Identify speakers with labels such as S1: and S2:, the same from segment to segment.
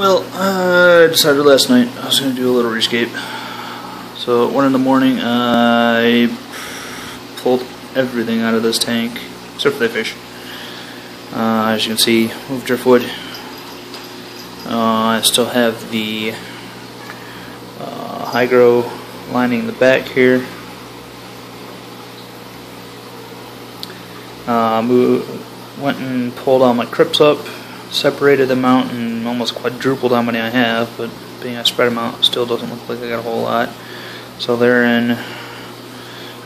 S1: Well, I decided last night I was going to do a little rescape. So at 1 in the morning, I pulled everything out of this tank, except for the fish. As you can see, moved driftwood. I still have the hydro lining the back here. Went and pulled all my crypts up, separated them out, and almost quadrupled how many I have, but being I spread them out, it still doesn't look like I got a whole lot. So they're in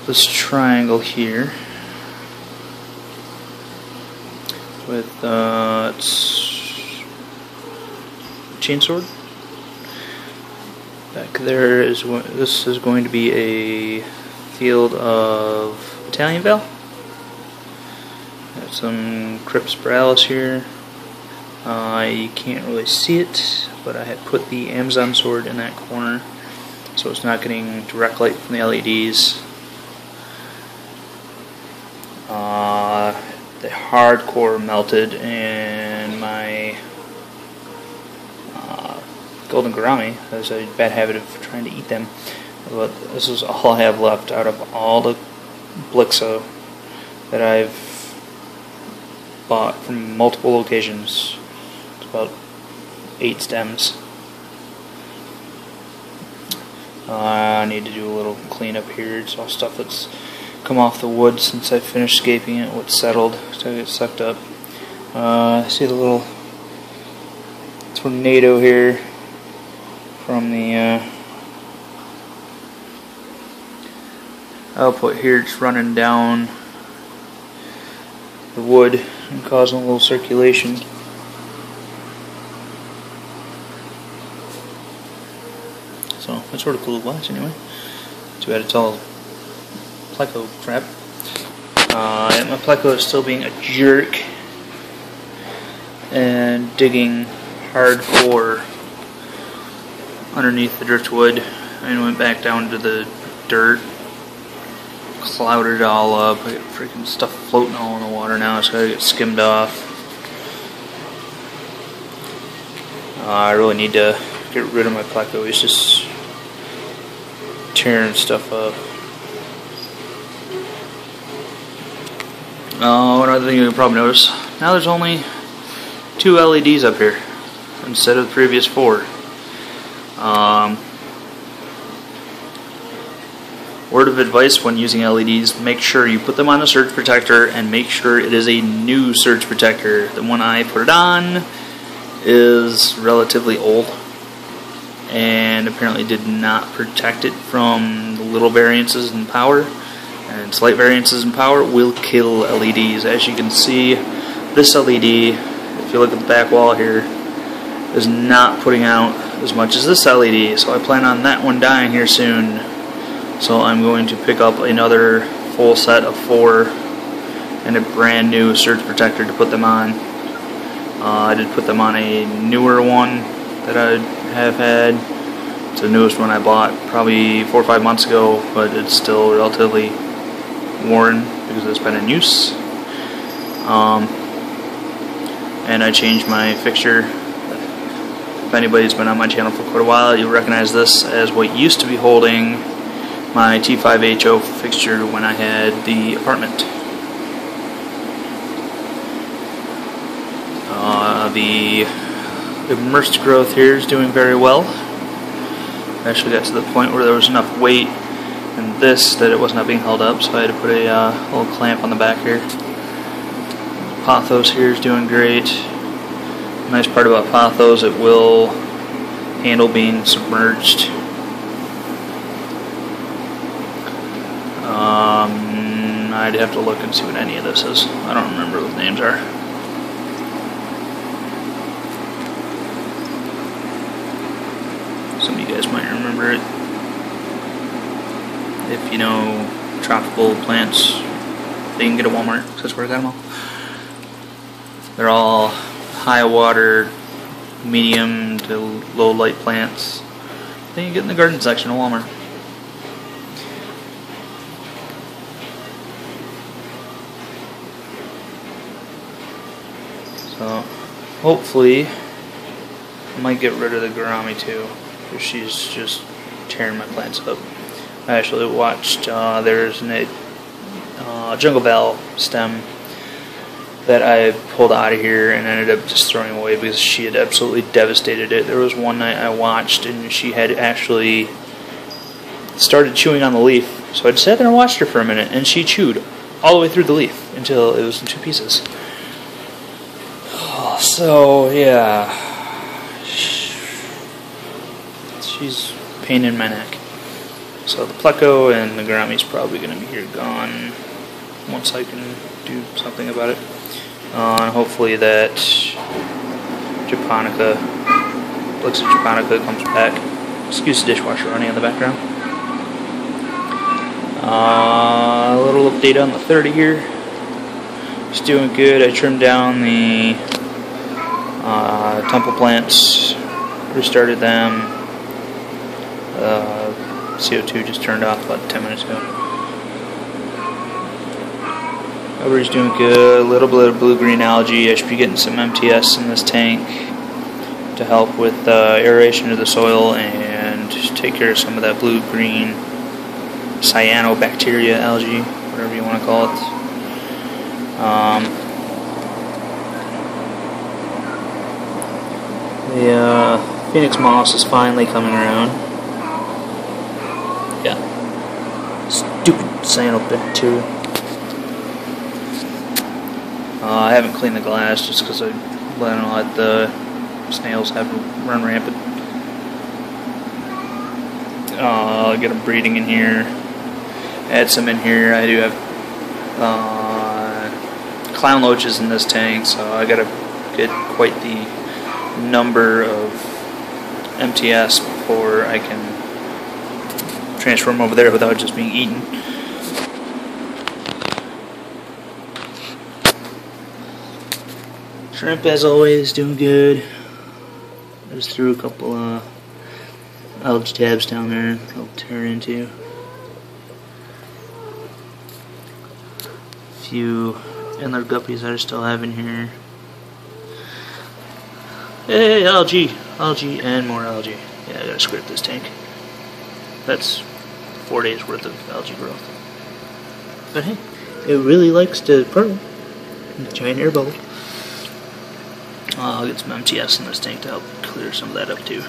S1: this triangle with it's chainsword. Back there is this is going to be a field of Italian Val. Got some Crypt Spiralis here. You can't really see it, but I had put the Amazon sword in that corner, so it's not getting direct light from the LEDs. The hardcore melted, and my golden gourami has a bad habit of trying to eat them. But this is all I have left out of all the Blixo that I've bought from multiple locations. It's about 8 stems. I need to do a little cleanup here. It's all stuff that's come off the wood since I finished scaping it. What's settled, so it gets sucked up. See the little tornado here from the output here. It's running down the wood and causing a little circulation. So that's sort of cool glass anyway. Too bad it's all pleco crap. My pleco is still being a jerk and digging hardcore underneath the driftwood. I went back down to the dirt, clouded it all up. I got freaking stuff floating all in the water now, so I gotta get skimmed off. I really need to get rid of my pleco. It's just tearing stuff up. One other thing you can probably notice, now there's only 2 LEDs up here instead of the previous 4. Word of advice when using LEDs, make sure you put them on the surge protector and make sure it is a new surge protector. The one I put it on is relatively old and apparently did not protect it from the little variances in power, and slight variances in power will kill LEDs. As you can see, this LED, if you look at the back wall here, is not putting out as much as this LED, so I plan on that one dying here soon. So I'm going to pick up another full set of 4 and a brand new surge protector to put them on. I did put them on a newer one that I have had. It's the newest one I bought probably 4 or 5 months ago, but it's still relatively worn because it's been in use. And I changed my fixture. If anybody's been on my channel for quite a while, you'll recognize this as what used to be holding my T5HO fixture when I had the apartment. The immersed growth here is doing very well. I actually got to the point where there was enough weight in this that it was not being held up, so I had to put a little clamp on the back here. Pothos here is doing great. The nice part about Pothos, it will handle being submerged. I'd have to look and see what any of this is. I don't remember what the names are. Some of you guys might remember it. If you know tropical plants, they can get at Walmart. That's where I got them all. They're all high water, medium to low light plants. They can get in the garden section of Walmart. So hopefully I might get rid of the gourami too, because she's just tearing my plants up. I actually watched, there's a jungle val stem that I pulled out of here and ended up just throwing away because she had absolutely devastated it. There was one night I watched and she had actually started chewing on the leaf, so I just sat there and watched her for a minute, and she chewed all the way through the leaf until it was in 2 pieces. So yeah, she's a pain in my neck. So the pleco and the gourami is probably going to be here gone once I can do something about it. And hopefully that japonica, Blixia japonica, comes back. Excuse the dishwasher running in the background. A little update on the 30 here. It's doing good. I trimmed down the temple plants, restarted them. CO2 just turned off about 10 minutes ago. Everybody's doing good. A little bit of blue-green algae. I should be getting some MTS in this tank to help with aeration of the soil and take care of some of that blue-green cyanobacteria algae, whatever you want to call it. The Phoenix moss is finally coming around. Yeah. Stupid cyanobacteria. I haven't cleaned the glass just because I let the snails have run rampant. I'll get them breeding in here. Add some in here. I do have clown loaches in this tank, so I gotta get quite the number of MTS before I can transfer them over there without just being eaten. Shrimp, as always, doing good. I just threw a couple algae tabs down there they'll tear into. A few antler guppies that I still have in here. Hey, algae! Algae and more algae. Yeah, I gotta scrape this tank. That's 4 days worth of algae growth. But hey, it really likes to purr. Giant air bubble. I'll get some MTS in this tank to help clear some of that up too.